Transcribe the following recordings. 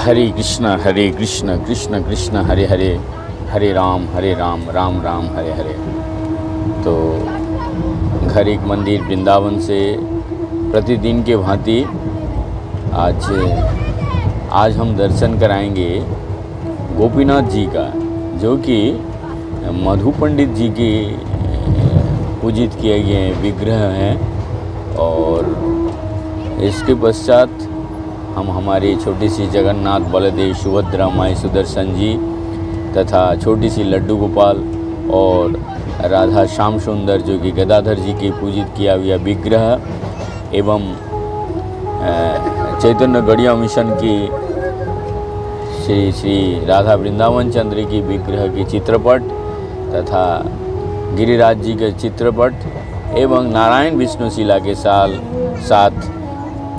हरे कृष्ण कृष्ण कृष्ण हरे हरे, हरे राम राम राम हरे हरे। तो घर एक मंदिर वृंदावन से प्रतिदिन के भांति आज हम दर्शन कराएंगे गोपीनाथ जी का, जो कि मधु पंडित जी के पूजित किए गए विग्रह हैं। और इसके पश्चात हम हमारी छोटी सी जगन्नाथ, बलदेव, सुभद्रा माई, सुदर्शन जी तथा छोटी सी लड्डू गोपाल और राधा श्याम सुंदर, जो कि गदाधर जी के पूजित किया हुआ विग्रह एवं चैतन्य गढ़िया मिशन की श्री राधा वृंदावन चंद्र की विग्रह की चित्रपट तथा गिरिराज जी के चित्रपट एवं नारायण विष्णुशिला के साथ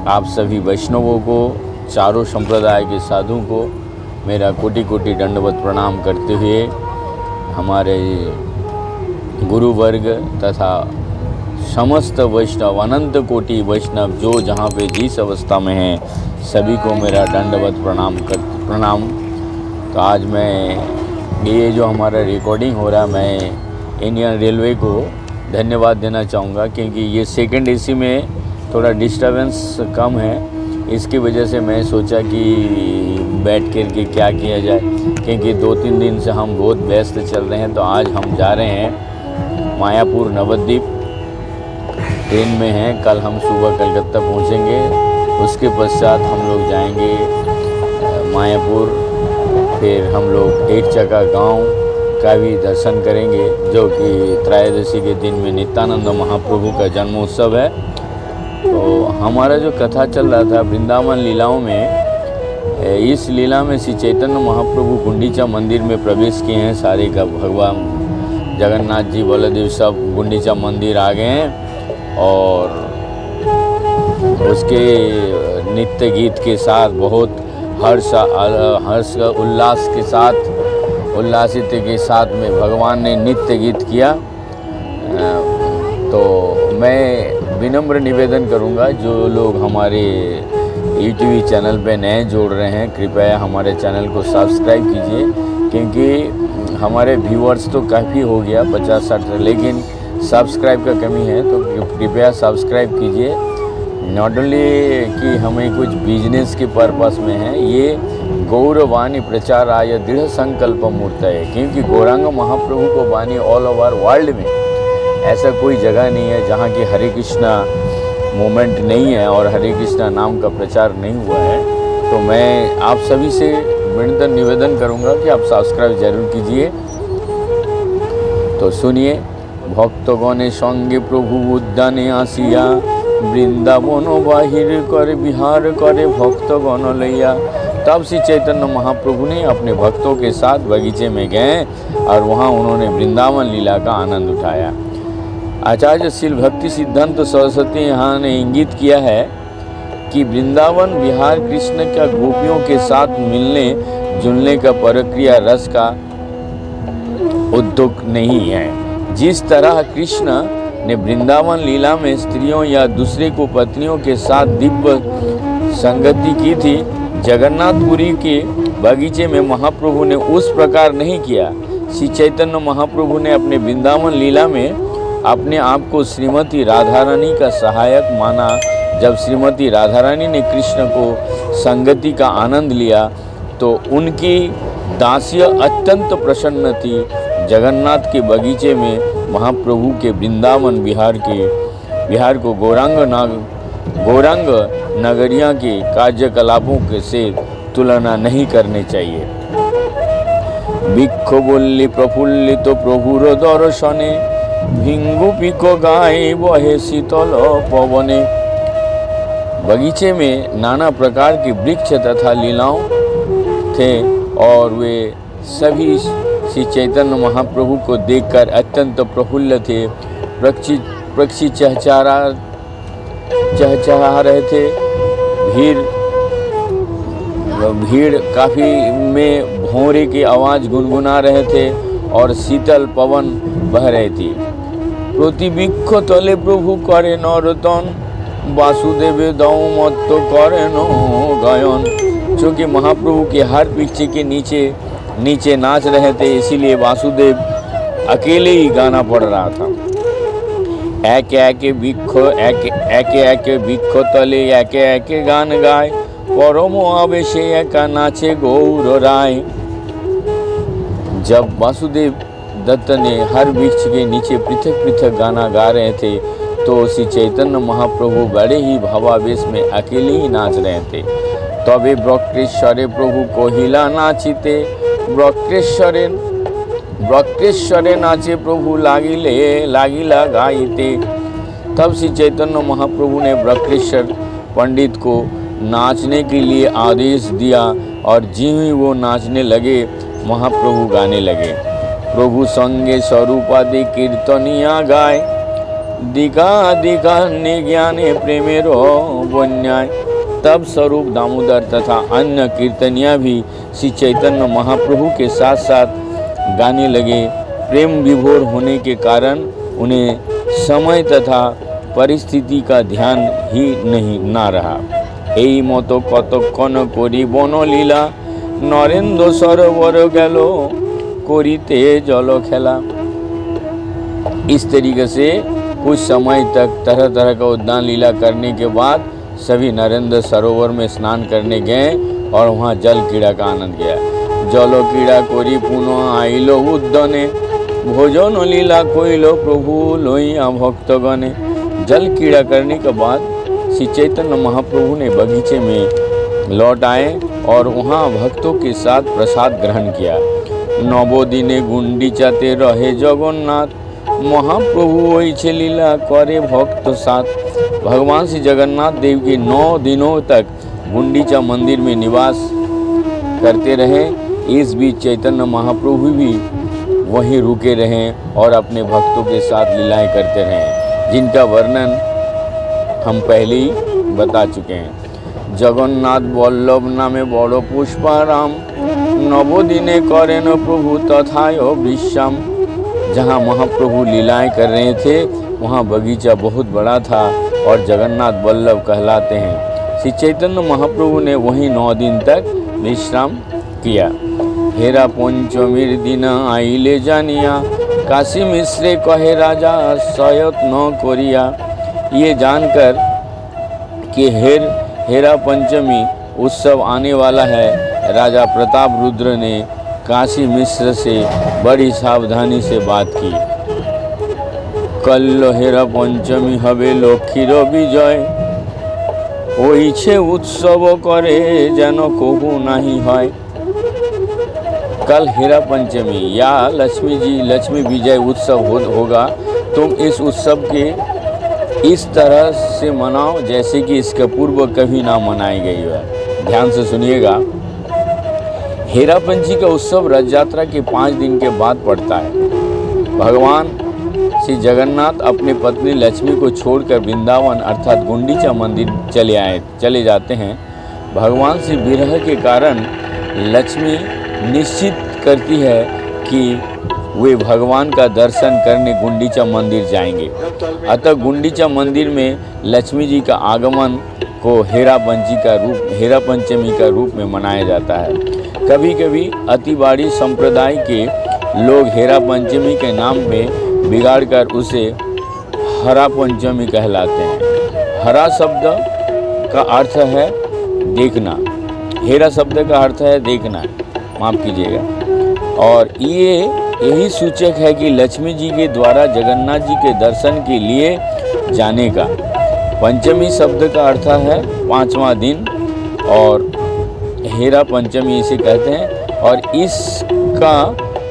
आप सभी वैष्णवों को, चारों संप्रदाय के साधुओं को मेरा कोटि कोटि दंडवत प्रणाम करते हुए हमारे गुरु वर्ग तथा समस्त वैष्णव, अनंत कोटि वैष्णव जो जहाँ पे जिस अवस्था में हैं, सभी को मेरा दंडवत प्रणाम। तो आज मैं ये जो हमारा रिकॉर्डिंग हो रहा, मैं इंडियन रेलवे को धन्यवाद देना चाहूँगा, क्योंकि ये सेकंड एसी में थोड़ा डिस्टर्बेंस कम है। इसकी वजह से मैं सोचा कि बैठ कर के क्या किया जाए, क्योंकि 2-3 दिन से हम बहुत व्यस्त चल रहे हैं। तो आज हम जा रहे हैं मायापुर नवद्वीप, ट्रेन में हैं। कल हम सुबह कलकत्ता पहुंचेंगे, उसके पश्चात हम लोग जाएंगे मायापुर, फिर हम लोग एक चका गांव का भी दर्शन करेंगे, जो कि त्रयोदशी के दिन में नित्यानंद महाप्रभु का जन्मोत्सव है। तो हमारा जो कथा चल रहा था वृंदावन लीलाओं में, इस लीला में श्री चैतन्य महाप्रभु गुंडीचा मंदिर में प्रवेश किए हैं। सारे का भगवान जगन्नाथ जी, बलदेव सब गुंडीचा मंदिर आ गए हैं और उसके नित्य गीत के साथ बहुत हर्ष उल्लास के साथ, उल्लासित के साथ में भगवान ने नित्य गीत किया। तो मैं विनम्र निवेदन करूंगा, जो लोग हमारे यूट्यूब चैनल पे नए जोड़ रहे हैं, कृपया हमारे चैनल को सब्सक्राइब कीजिए, क्योंकि हमारे व्यूअर्स तो काफ़ी हो गया 50-60, लेकिन सब्सक्राइब का कमी है। तो कृपया सब्सक्राइब कीजिए। नॉट ओनली कि हमें कुछ बिजनेस के पर्पस में है, ये गौरवाणी प्रचार आय दृढ़ संकल्प मूर्त है, क्योंकि गौरांग महाप्रभु को वाणी ऑल ओवर वर्ल्ड में ऐसा कोई जगह नहीं है जहाँ की हरे कृष्णा मूवमेंट नहीं है और हरे कृष्णा नाम का प्रचार नहीं हुआ है। तो मैं आप सभी से विनम्र निवेदन करूँगा कि आप सब्सक्राइब जरूर कीजिए। तो सुनिए, भक्तगणे संगे प्रभु उद्याने आसिया, वृंदावन बाहिर कर विहार करे भक्तगण लैया। तब श्री चैतन्य महाप्रभु ने अपने भक्तों के साथ बगीचे में गए और वहाँ उन्होंने वृंदावन लीला का आनंद उठाया। आचार्य श्रील भक्ति सिद्धांत सरस्वती यहाँ ने इंगित किया है कि वृंदावन विहार कृष्ण का गोपियों के साथ मिलने जुलने का प्रक्रिया रस का उद्योग नहीं है। जिस तरह कृष्ण ने वृंदावन लीला में स्त्रियों या दूसरे को पत्नियों के साथ दिव्य संगति की थी, जगन्नाथपुरी के बगीचे में महाप्रभु ने उस प्रकार नहीं किया। श्री चैतन्य महाप्रभु ने अपने वृंदावन लीला में अपने आप को श्रीमती राधा रानी का सहायक माना। जब श्रीमती राधा रानी ने कृष्ण को संगति का आनंद लिया तो उनकी दासियाँ अत्यंत प्रसन्न थी। जगन्नाथ के बगीचे में महाप्रभु के वृंदावन विहार को गौरांग नगरिया के कार्यकलापों के से तुलना नहीं करनी चाहिए। बिक्षोबल्ली प्रफुल्लित प्रभुर दर्शने, भिंगु पिको गाए बहे शीतल पवने। बगीचे में नाना प्रकार के वृक्ष तथा लीलाओं थे और वे सभी श्री चैतन्य महाप्रभु को देखकर अत्यंत प्रफुल्ल थे। पक्षी चहचहा रहे थे। भीड़ काफी में भौरे की आवाज़ गुनगुना रहे थे और शीतल पवन बह रही थी। प्रतिबीक्ष तले प्रभु करे नर्तन, वासुदेव दौ मत्त करेन गायन। क्योंकि महाप्रभु के हर वृक्ष के नीचे नाच रहे थे, इसीलिए वासुदेव अकेले ही गाना पड़ रहा था। एके एके वृक्ष तले एके एके गान गाए, परम आवेशे एका नाचे गौर राय। जब वासुदेव दत्त ने हर वृक्ष के नीचे पृथक पृथक गाना गा रहे थे, तो श्री चैतन्य महाप्रभु बड़े ही भावावेश में अकेले ही नाच रहे थे। तबे वक्रेश्वरे प्रभु कोहिला नाचिते, वक्रेश्वरे नाचे प्रभु लागिला गाइते। तब श्री चैतन्य महाप्रभु ने वक्रेश्वर पंडित को नाचने के लिए आदेश दिया, और ज्यों ही वो नाचने लगे, महाप्रभु गाने लगे। प्रभु संगे स्वरूपादि कीर्तनिया गाय, दिका दिका निज्ञाने प्रेमेरो बन्याय। तब स्वरूप दामोदर तथा अन्य कीर्तनिया भी श्री चैतन्य महाप्रभु के साथ साथ गाने लगे। प्रेम विभोर होने के कारण उन्हें समय तथा परिस्थिति का ध्यान ही ना रहा। এই মতো কতক্ষণ করি বনলীলা, নরেন্দ্র সরোবর গেল করিতে জল खेला। इस तरीके से कुछ समय तक तरह तरह का उद्यान लीला करने के बाद सभी नरेंद्र सरोवर में स्नान करने गए और वहाँ जल क्रीड़ा का आनंद किया। जल क्रीड़ा करी पुनः आइलो उद्याने, भोजन लीला कइलो प्रभु लइया भक्तगणे। जल क्रीड़ा करने के बाद श्री चैतन्य महाप्रभु ने बगीचे में लौट आए और वहाँ भक्तों के साथ प्रसाद ग्रहण किया। नवदिने गुंडीचाते रहे जगन्नाथ, महाप्रभु वही लीला करे भक्त साथ। भगवान श्री जगन्नाथ देव के 9 दिनों तक गुंडीचा मंदिर में निवास करते रहे। इस बीच चैतन्य महाप्रभु भी वहीं रुके रहे और अपने भक्तों के साथ लीलाएं करते रहे, जिनका वर्णन हम पहले ही बता चुके हैं। जगन्नाथ वल्लभ नामे बड़ो पुष्पाराम, नवदिने करेन प्रभु तथायो विश्राम। जहाँ महाप्रभु लीलाएं कर रहे थे, वहाँ बगीचा बहुत बड़ा था और जगन्नाथ वल्लभ कहलाते हैं। श्री चैतन्य महाप्रभु ने वहीं 9 दिन तक विश्राम किया। हेरा पंचमीर दिन आइले जानिया, काशी मिश्रे कहे राजा सयत न करिया। ये जानकर कि हेरा पंचमी उत्सव आने वाला है, राजा प्रताप रुद्र ने काशी मिश्र से बड़ी सावधानी से बात की। कल हेरा पंचमी हवे लक्ष्मीर विजय, ओइछे उत्सव करे जेन कहू नहीं है। कल हेरा पंचमी या लक्ष्मी विजय उत्सव होगा। तुम इस उत्सव के इस तरह से मनाओ जैसे कि इसके पूर्व कभी ना मनाई गई है। ध्यान से सुनिएगा। हेरा पंचमी का उत्सव रथ यात्रा के 5 दिन के बाद पड़ता है। भगवान श्री जगन्नाथ अपनी पत्नी लक्ष्मी को छोड़कर वृंदावन अर्थात गुंडीचा मंदिर चले जाते हैं। भगवान से विरह के कारण लक्ष्मी निश्चित करती है कि वे भगवान का दर्शन करने गुंडीचा मंदिर जाएंगे। अतः गुंडीचा मंदिर में लक्ष्मी जी का आगमन को हेरा पंचमी का रूप में मनाया जाता है। कभी कभी अतिवाड़ी संप्रदाय के लोग हेरा पंचमी के नाम में बिगाड़कर उसे हरा पंचमी कहलाते हैं। हरा शब्द का अर्थ है देखना, हेरा शब्द का अर्थ है देखना, माफ़ कीजिएगा। और यही सूचक है कि लक्ष्मी जी के द्वारा जगन्नाथ जी के दर्शन के लिए जाने का। पंचमी शब्द का अर्थ है 5वां दिन और हेरा पंचमी इसे कहते हैं। और इसका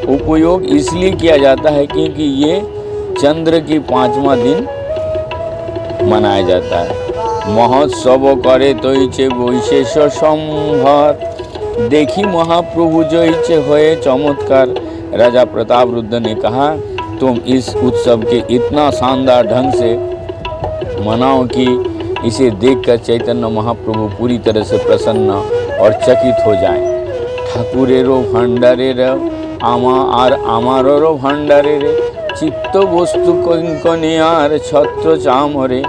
उपयोग इसलिए किया जाता है क्योंकि ये चंद्र की 5वां दिन मनाया जाता है। महोत्सव करे तो इचे वैशेष संभार, देखी महाप्रभु जो इचे होए चमत्कार। राजा प्रताप रुद्र ने कहा, तुम इस उत्सव के इतना शानदार ढंग से मनाओ कि इसे देखकर चैतन्य महाप्रभु पूरी तरह से प्रसन्न और चकित हो जाएं। ठाकुरेरो भंडारे रे आमारो भंडारे रे, चित्त वस्तु कनियार छत्र चामरे।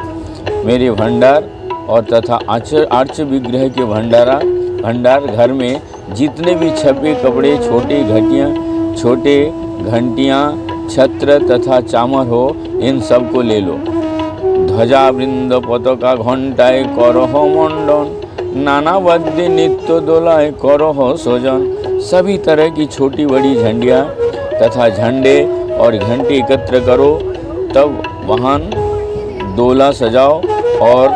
मेरे भंडार और तथा आर्च विग्रह के भंडारा भंडार घर में जितने भी छपे कपड़े, छोटे घंटियाँ, छत्र तथा चामर हो, इन सब को ले लो। ध्वजा वृंद पताका घंटाए करह मंडन, नाना वाद्य नित्य दोलाए करह सजन। सभी तरह की छोटी बड़ी झंडियाँ तथा झंडे और घंटे एकत्र करो, तब वाहन दोला सजाओ और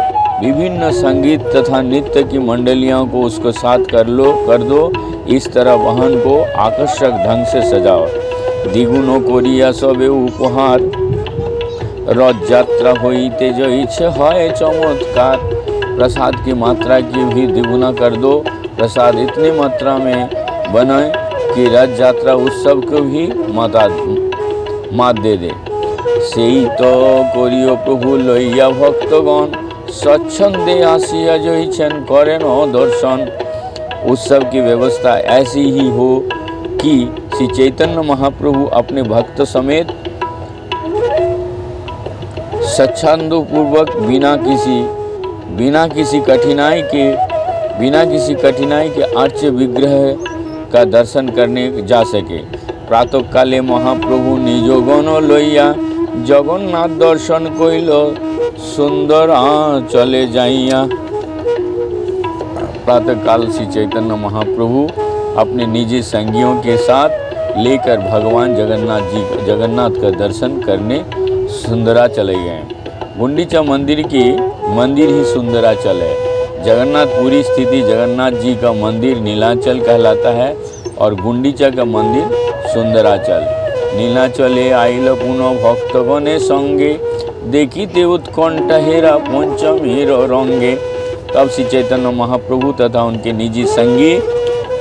विभिन्न संगीत तथा नृत्य की मंडलियों को उसको साथ कर दो। इस तरह वाहन को आकर्षक ढंग से सजाओ। द्विगुण कोरिया सबे उपहार, रथ यात्रा होइते जइछे है चमत्कार। प्रसाद की मात्रा की भी द्विगुना कर दो। प्रसाद इतनी मात्रा में बनाए कि रथ यात्रा उत्सव को भी मात दे दे। सेई तो करियो प्रभु लइया भक्तगण, स्वच्छंदे आसिया जइछेन करेन दर्शन। उत्सव की व्यवस्था ऐसी ही हो कि श्री चैतन्य महाप्रभु अपने भक्त समेत स्वच्छंद पूर्वक बिना किसी कठिनाई के आर्च विग्रह का दर्शन करने जा सके। प्रातः काले महाप्रभु निजो गण लइया, जगन्नाथ दर्शन कइल सुंदर चले जाइया। प्रातः काल श्री चैतन्य महाप्रभु अपने निजी संगियों के साथ लेकर भगवान जगन्नाथ का दर्शन करने सुंदराचल गए। गुंडीचा मंदिर ही सुंदराचल है। जगन्नाथपुरी स्थिति जगन्नाथ जी का मंदिर नीलाचल कहलाता है और गुंडीचा का मंदिर सुंदराचल। नीलाचले आइल पुनः भक्तगणे संगे, देखिते उत्कंठ हेरा पंचमीर रंगे। तब श्री चैतन्य महाप्रभु तथा उनके निजी संगी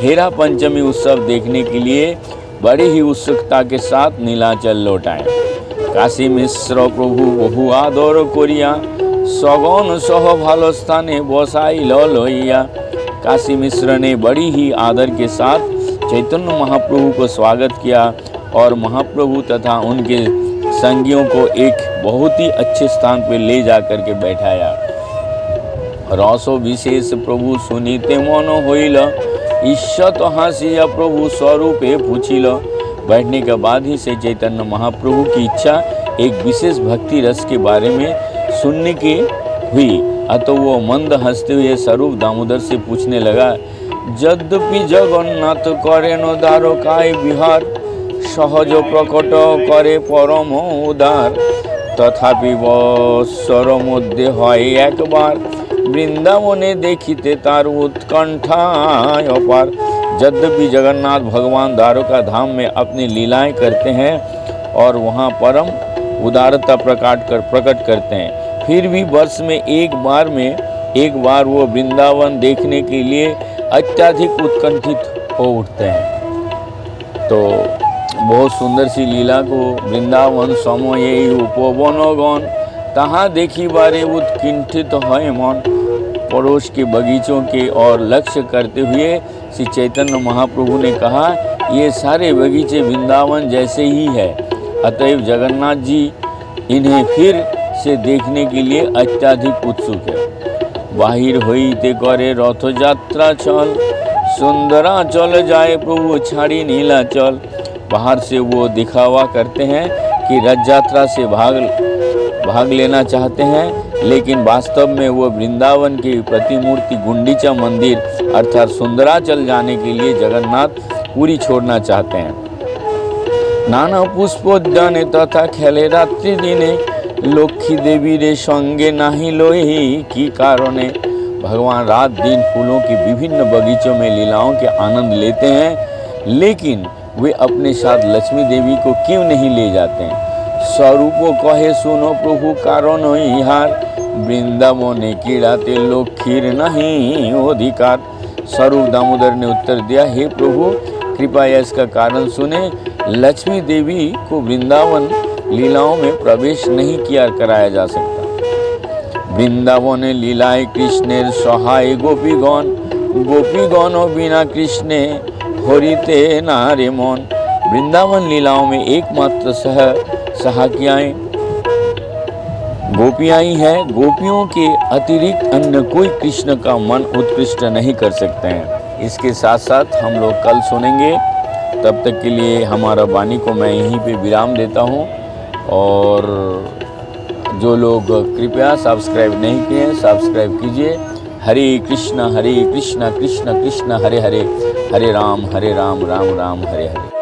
हेरा पंचमी उत्सव देखने के लिए बड़ी ही उत्सुकता के साथ नीलाचल लौट आए। काशी मिश्र प्रभु बहु आदर करिया, सगन सह भालो स्थाने बसाइल लइया। काशी मिश्र ने बड़ी ही आदर के साथ चैतन्य महाप्रभु को स्वागत किया और महाप्रभु तथा उनके संगियों को एक बहुत ही अच्छे स्थान पर ले जाकर के बैठाया। रसो विशेष प्रभु सुनीते मन होइल, ईश्वत हासिया प्रभु स्वरूपे पूछिल। बैठने के बाद ही से चैतन्य महाप्रभु की इच्छा एक विशेष भक्ति रस के बारे में सुनने की हुई। अतः वो मंद हंसते हुए स्वरूप दामोदर से पूछने लगा, यद्यपि जगन्नाथ करेन द्वारकाय विहार, सहज प्रकट करे परम उदार, तथापि बत्सर मध्य হয় একবার, वृंदावने देखिते तार उत्कंठाय अपार। यद्यपि जगन्नाथ भगवान द्वारका धाम में अपनी लीलाएं करते हैं और वहाँ परम उदारता प्रकट करते हैं, फिर भी वर्ष में एक बार वो वृंदावन देखने के लिए अत्यधिक उत्कंठित हो उठते हैं। तो बहुत सुंदर सी लीला को वृंदावन समय उपवनगण, तहाँ देखी बारे उत्कंठित है मन। पड़ोस के बगीचों के और लक्ष्य करते हुए श्री चैतन्य महाप्रभु ने कहा, ये सारे बगीचे वृंदावन जैसे ही है, अतएव जगन्नाथ जी इन्हें फिर से देखने के लिए अत्यधिक उत्सुक है। बाहिर होइते करे रथ यात्रा चल, सुंदरा चल जाए प्रभु छाड़ी नीलाचल। बाहर से वो दिखावा करते हैं कि रथ यात्रा से भाग लेना चाहते हैं, लेकिन वास्तव में वो वृंदावन की प्रतिमूर्ति गुंडीचा मंदिर अर्थात सुंदराचल जाने के लिए जगन्नाथ पूरी छोड़ना चाहते हैं। नाना पुष्पोद्याने तथा खेले रात्रि दिने, लक्ष्मी देवी रे संगे नाही लोही की कारणे। भगवान रात दिन फूलों की विभिन्न बगीचों में लीलाओं के आनंद लेते हैं, लेकिन वे अपने साथ लक्ष्मी देवी को क्यों नहीं ले जाते हैं। स्वरूप कहे सुनो प्रभु कारण इहार, वृंदावने कीड़ाते लक्ष्मीर नहीं अधिकार। स्वरूप दामोदर ने उत्तर दिया, हे प्रभु कृपया इसका कारण सुने। लक्ष्मी देवी को वृंदावन लीलाओं में प्रवेश नहीं किया कराया जा सकता। वृंदावने लीलाए कृष्णेर सहाय गोपीगण, गोपीगण बिना कृष्णे हरिते नारे मन। वृंदावन लीलाओं में एकमात्र सहायिकाएं गोपियां ही है। गोपियों के अतिरिक्त अन्य कोई कृष्ण का मन उत्कृष्ट नहीं कर सकते हैं। इसके साथ साथ हम लोग कल सुनेंगे। तब तक के लिए हमारा वाणी को मैं यहीं पे विराम देता हूँ। और जो लोग कृपया सब्सक्राइब नहीं किए हैं, सब्सक्राइब कीजिए। हरे कृष्णा कृष्ण कृष्ण हरे हरे, हरे राम राम राम हरे हरे।